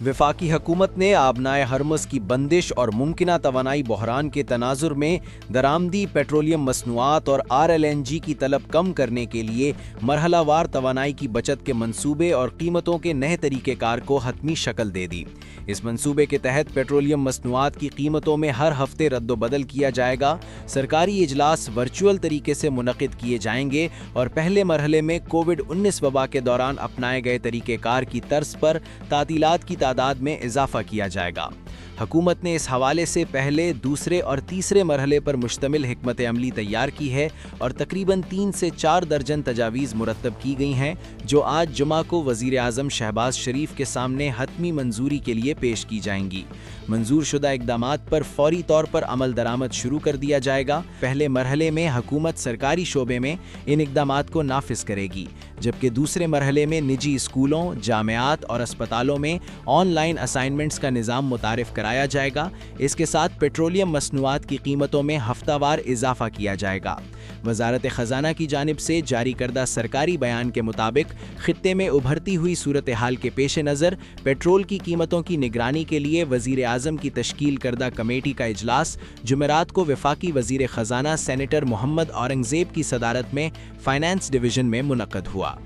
वफाकी हुकूमत ने आबनाए हरमस की बंदिश और मुमकिना तवानाई बहरान के तनाजुर में दरामदी पेट्रोलियम मसनूआत और RLNG की तलब कम करने के लिए मरहलावार तवानाई की बचत के मंसूबे और कीमतों के नए तरीक़ेकार को हतमी शक्ल दे दी। इस मंसूबे के तहत पेट्रोलियम मसनूआत की कीमतों में हर हफ्ते रद्दोबदल किया जाएगा। सरकारी इजलास वर्चुअल तरीके से मुनक़िद किए जाएंगे और पहले मरहले में कोविड-19 वबा के दौरान अपनाए गए तरीक़ेकार की तर्ज पर तातीलात की तादाद में इजाफा किया जाएगा। हुकूमत ने इस हवाले से पहले, दूसरे और तीसरे मरहले पर मुश्तमिल हिकमत अमली तैयार की है और तकरीबन 3 से 4 दर्जन तजावीज़ मुरतब की गई हैं, जो आज जुमा को वज़ीर आज़म शहबाज शरीफ के सामने हतमी मंजूरी के लिए पेश की जाएंगी। मंजूर शुदा इक़दामात पर फौरी तौर पर अमल दरामद शुरू कर दिया जाएगा। पहले मरहले में हुकूमत सरकारी शोबे में इन इक़दामात को नाफिज करेगी, जबकि दूसरे मरहले में निजी स्कूलों, जामियात और अस्पतालों में ऑनलाइन असाइनमेंट्स का निज़ाम मुतारिफ कराया जाएगा। इसके साथ पेट्रोलियम मसनूआत की कीमतों में हफ्तावार इजाफा किया जाएगा। वजारत ख़जाना की जानिब से जारी करदा सरकारी बयान के मुताबिक खित्ते में उभरती हुई सूरत हाल के पेश नज़र पेट्रोल की कीमतों की निगरानी के लिए वज़ीर आज़म की तश्कील करदा कमेटी का इजलास जुमेरात को वफाकी वज़ीर ख़जाना सेनेटर मोहम्मद औरंगज़ेब की सदारत में फाइनेंस डिवीज़न में मुनक़्क़द हुआ।